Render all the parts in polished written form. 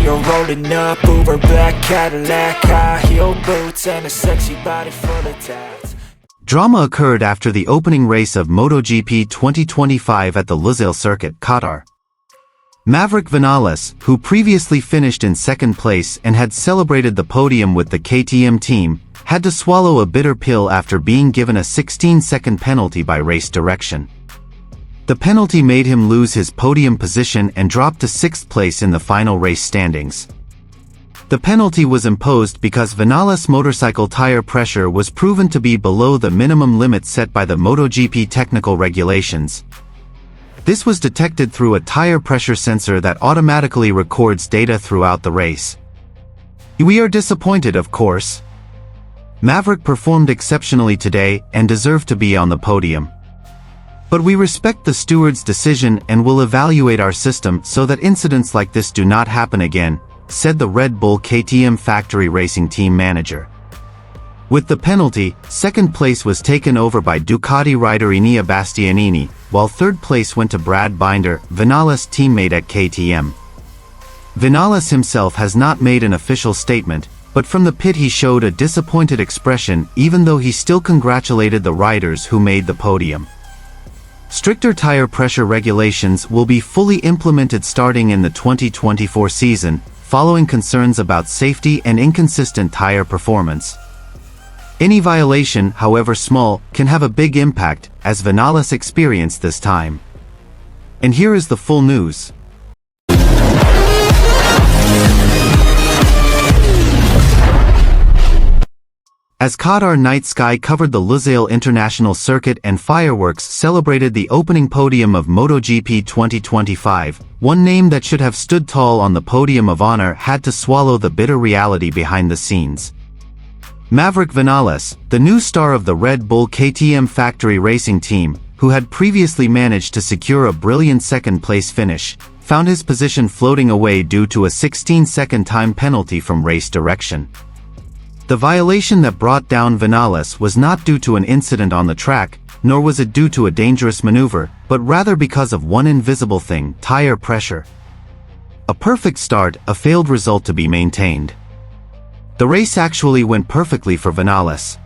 You're rolling up, Uber black Cadillac, high heel boots and a sexy body full of tats. Drama occurred after the opening race of MotoGP 2025 at the Lusail circuit, Qatar. Maverick Viñales, who previously finished in second place and had celebrated the podium with the KTM team, had to swallow a bitter pill after being given a 16-second penalty by race direction. The penalty made him lose his podium position and drop to 6th place in the final race standings. The penalty was imposed because Vinales' motorcycle tire pressure was proven to be below the minimum limit set by the MotoGP technical regulations. This was detected through a tire pressure sensor that automatically records data throughout the race. We are disappointed, of course. Maverick performed exceptionally today and deserved to be on the podium. But we respect the steward's decision and will evaluate our system so that incidents like this do not happen again, said the Red Bull KTM factory racing team manager. With the penalty, second place was taken over by Ducati rider Enea Bastianini, while third place went to Brad Binder, Vinales' teammate at KTM. Vinales himself has not made an official statement, but from the pit he showed a disappointed expression even though he still congratulated the riders who made the podium. Stricter tire pressure regulations will be fully implemented starting in the 2024 season, following concerns about safety and inconsistent tire performance. Any violation, however small, can have a big impact, as Vinales experienced this time. And here is the full news. As Qatar night sky covered the Lusail International Circuit and fireworks celebrated the opening podium of MotoGP 2025, one name that should have stood tall on the podium of honor had to swallow the bitter reality behind the scenes. Maverick Viñales, the new star of the Red Bull KTM factory racing team, who had previously managed to secure a brilliant second-place finish, found his position floating away due to a 16-second time penalty from race direction. The violation that brought down Vinales was not due to an incident on the track, nor was it due to a dangerous maneuver, but rather because of one invisible thing: tire pressure. A perfect start, a failed result to be maintained. The race actually went perfectly for Vinales.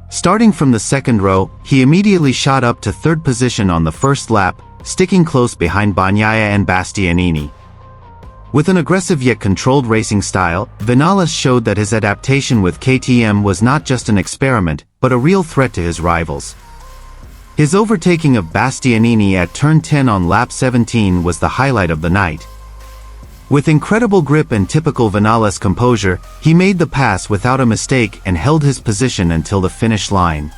Starting from the second row, he immediately shot up to third position on the first lap, sticking close behind Bagnaia and Bastianini. With an aggressive yet controlled racing style, Vinales showed that his adaptation with KTM was not just an experiment, but a real threat to his rivals. His overtaking of Bastianini at turn 10 on lap 17 was the highlight of the night. With incredible grip and typical Vinales composure, he made the pass without a mistake and held his position until the finish line.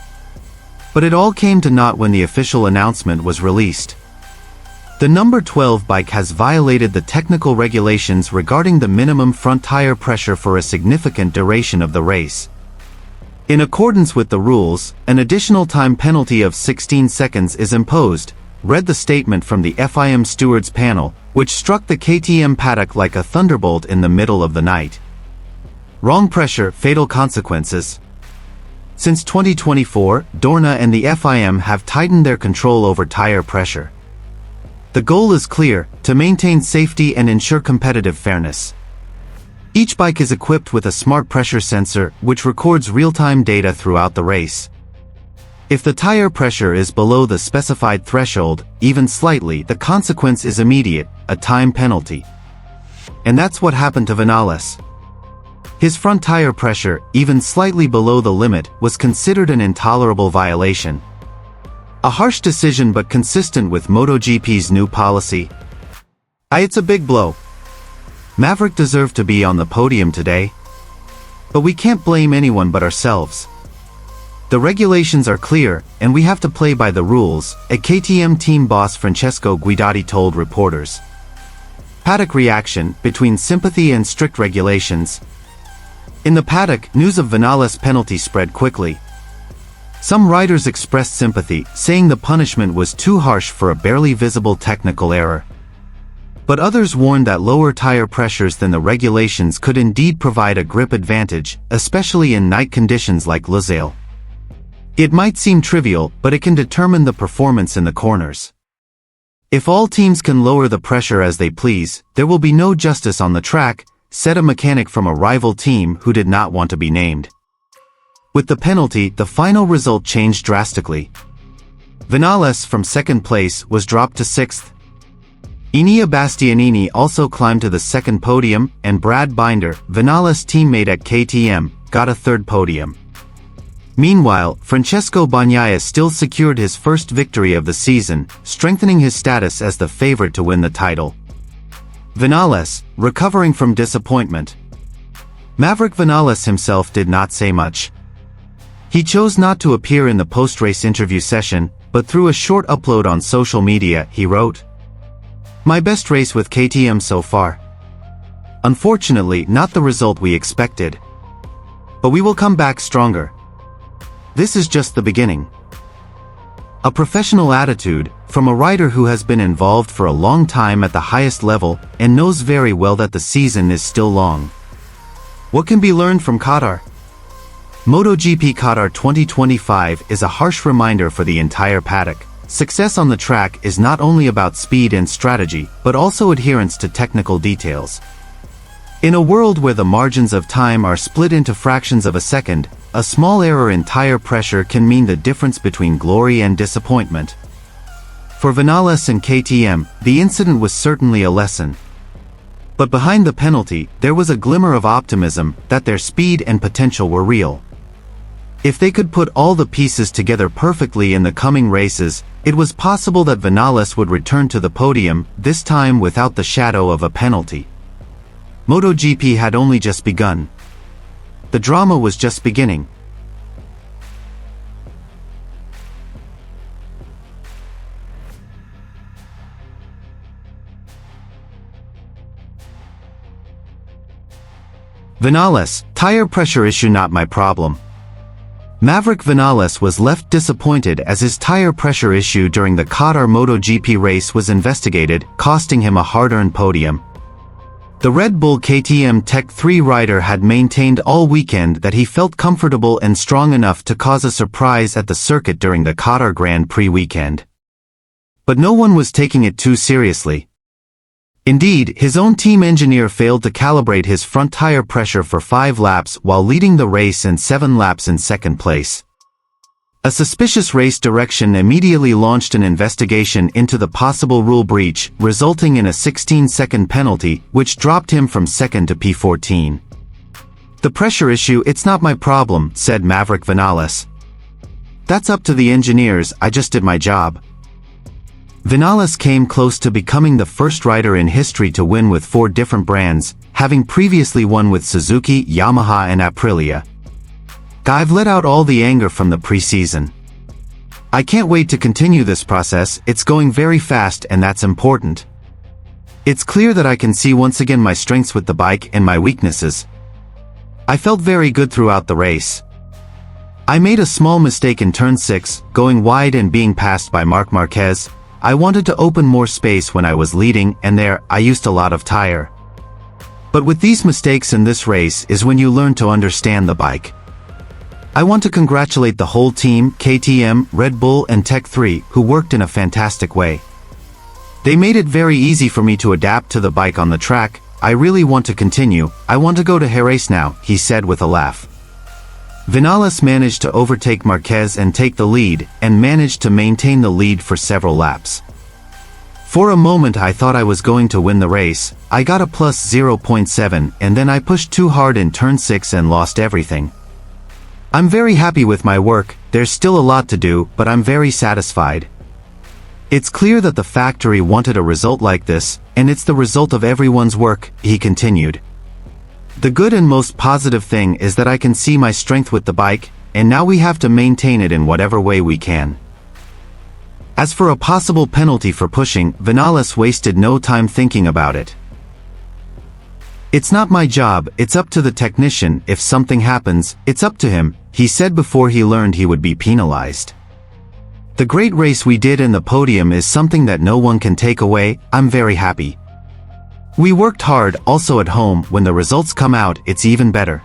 But it all came to naught when the official announcement was released. The number 12 bike has violated the technical regulations regarding the minimum front tire pressure for a significant duration of the race. In accordance with the rules, an additional time penalty of 16 seconds is imposed, read the statement from the FIM stewards panel, which struck the KTM paddock like a thunderbolt in the middle of the night. Wrong pressure, fatal consequences. Since 2024, Dorna and the FIM have tightened their control over tire pressure. The goal is clear: to maintain safety and ensure competitive fairness. Each bike is equipped with a smart pressure sensor, which records real-time data throughout the race. If the tire pressure is below the specified threshold, even slightly, the consequence is immediate: a time penalty. And that's what happened to Vinales. His front tire pressure, even slightly below the limit, was considered an intolerable violation. A harsh decision but consistent with MotoGP's new policy. It's a big blow. Maverick deserved to be on the podium today. But we can't blame anyone but ourselves. The regulations are clear, and we have to play by the rules, a KTM team boss Francesco Guidotti told reporters. Paddock reaction: between sympathy and strict regulations. In the paddock, news of Vinales' penalty spread quickly. Some riders expressed sympathy, saying the punishment was too harsh for a barely visible technical error. But others warned that lower tire pressures than the regulations could indeed provide a grip advantage, especially in night conditions like Lusail. It might seem trivial, but it can determine the performance in the corners. If all teams can lower the pressure as they please, there will be no justice on the track, said a mechanic from a rival team who did not want to be named. With the penalty, the final result changed drastically. Vinales, from second place, was dropped to sixth. Enea Bastianini also climbed to the second podium, and Brad Binder, Vinales' teammate at KTM, got a third podium. Meanwhile, Francesco Bagnaia still secured his first victory of the season, strengthening his status as the favorite to win the title. Vinales, recovering from disappointment. Maverick Viñales himself did not say much. He chose not to appear in the post-race interview session, but through a short upload on social media, he wrote, "My best race with KTM so far. Unfortunately, not the result we expected. But we will come back stronger. This is just the beginning." A professional attitude, from a rider who has been involved for a long time at the highest level, and knows very well that the season is still long. What can be learned from Qatar? MotoGP Qatar 2025 is a harsh reminder for the entire paddock. Success on the track is not only about speed and strategy, but also adherence to technical details. In a world where the margins of time are split into fractions of a second, a small error in tire pressure can mean the difference between glory and disappointment. For Vinales and KTM, the incident was certainly a lesson. But behind the penalty, there was a glimmer of optimism that their speed and potential were real. If they could put all the pieces together perfectly in the coming races, it was possible that Vinales would return to the podium, this time without the shadow of a penalty. MotoGP had only just begun. The drama was just beginning. Vinales, tire pressure issue not my problem. Maverick Viñales was left disappointed as his tire pressure issue during the Qatar MotoGP race was investigated, costing him a hard-earned podium. The Red Bull KTM Tech 3 rider had maintained all weekend that he felt comfortable and strong enough to cause a surprise at the circuit during the Qatar Grand Prix weekend. But no one was taking it too seriously. Indeed, his own team engineer failed to calibrate his front tire pressure for 5 laps while leading the race and 7 laps in second place. A suspicious race direction immediately launched an investigation into the possible rule breach, resulting in a 16-second penalty, which dropped him from second to P14. "The pressure issue, it's not my problem," said Maverick Viñales. "That's up to the engineers, I just did my job." Vinales came close to becoming the first rider in history to win with 4 different brands, having previously won with Suzuki, Yamaha and Aprilia. "I've let out all the anger from the preseason. I can't wait to continue this process, it's going very fast and that's important. It's clear that I can see once again my strengths with the bike and my weaknesses. I felt very good throughout the race. I made a small mistake in turn 6, going wide and being passed by Marc Marquez. I wanted to open more space when I was leading, and there, I used a lot of tire. But with these mistakes in this race is when you learn to understand the bike. I want to congratulate the whole team, KTM, Red Bull and Tech 3, who worked in a fantastic way. They made it very easy for me to adapt to the bike on the track. I really want to continue, I want to go to Jerez now," he said with a laugh. Vinales managed to overtake Marquez and take the lead, and managed to maintain the lead for several laps. "For a moment I thought I was going to win the race. I got a plus 0.7 and then I pushed too hard in turn 6 and lost everything. I'm very happy with my work, there's still a lot to do, but I'm very satisfied. It's clear that the factory wanted a result like this, and it's the result of everyone's work," he continued. "The good and most positive thing is that I can see my strength with the bike, and now we have to maintain it in whatever way we can." As for a possible penalty for pushing, Vinales wasted no time thinking about it. "It's not my job, it's up to the technician. If something happens, it's up to him," he said before he learned he would be penalized. "The great race we did in the podium is something that no one can take away. I'm very happy. We worked hard, also at home, when the results come out, it's even better.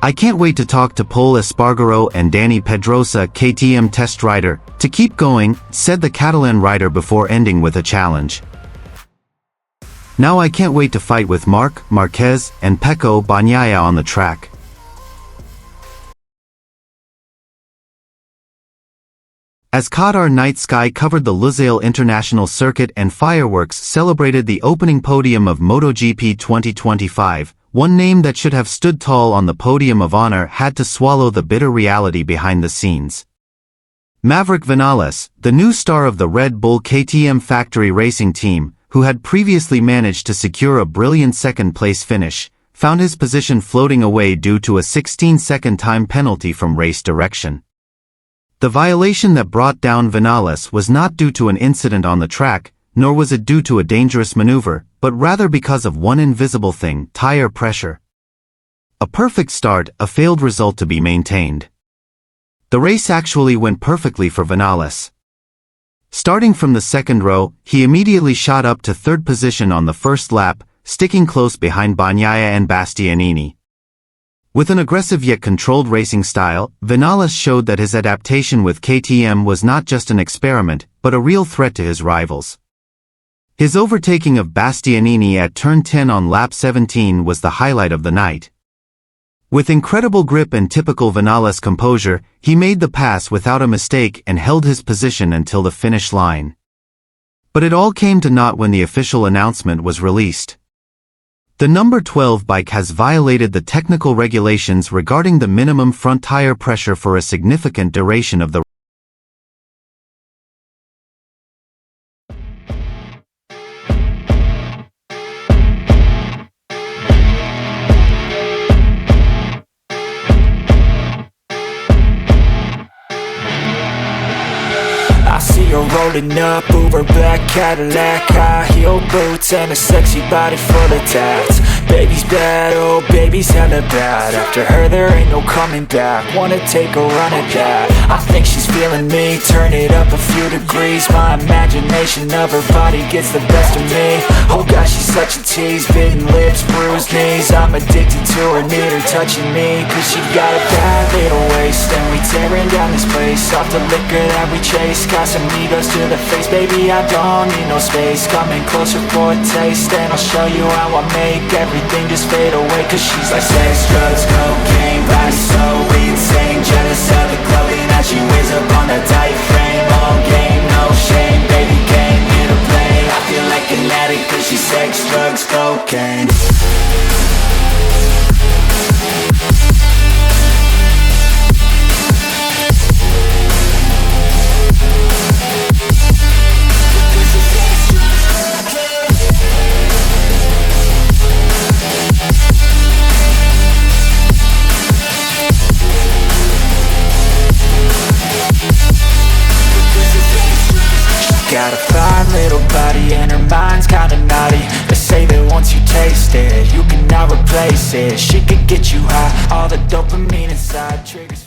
I can't wait to talk to Pol Espargaro and Dani Pedrosa, KTM test rider, to keep going, said the Catalan rider before ending with a challenge. Now I can't wait to fight with Marc Marquez and Pecco Bagnaia on the track. As Qatar night sky covered the Lusail International Circuit and fireworks celebrated the opening podium of MotoGP 2025, one name that should have stood tall on the podium of honor had to swallow the bitter reality behind the scenes. Maverick Viñales, the new star of the Red Bull KTM factory racing team, who had previously managed to secure a brilliant second-place finish, found his position floating away due to a 16-second time penalty from race direction. The violation that brought down Vinales was not due to an incident on the track, nor was it due to a dangerous maneuver, but rather because of one invisible thing: tire pressure. A perfect start, a failed result to be maintained. The race actually went perfectly for Vinales. Starting from the second row, he immediately shot up to third position on the first lap, sticking close behind Bagnaia and Bastianini. With an aggressive yet controlled racing style, Vinales showed that his adaptation with KTM was not just an experiment, but a real threat to his rivals. His overtaking of Bastianini at turn 10 on lap 17 was the highlight of the night. With incredible grip and typical Vinales composure, he made the pass without a mistake and held his position until the finish line. But it all came to naught when the official announcement was released. The number 12 bike has violated the technical regulations regarding the minimum front tire pressure for a significant duration of the I see her rolling up, Uber black Cadillac, high heel boots and a sexy body full of tats. Baby's bad, oh baby's hella bad. After her there ain't no coming back. Wanna take a run at that. I think she's feeling me, turn it up a few degrees. My imagination of her body gets the best of me. Oh gosh, she's such a tease, bitten lips, bruised knees. I'm addicted to her, need her touching me, cause she got a bad little waist. And we tearing down this place, off the liquor that we chase. Casamigos to the face, baby I don't need no space. Coming closer for a taste, and I'll show you how I make everything just fade away. Cause she's like sex, drugs, cocaine, body so insane. Jealous of the clothing that she wears up on that tight frame. All game, no shame, baby came here to play. I feel like an addict cause she's sex, drugs, cocaine. Got a fine little body and her mind's kinda naughty. They say that once you taste it, you cannot replace it. She could get you high, all the dopamine inside triggers.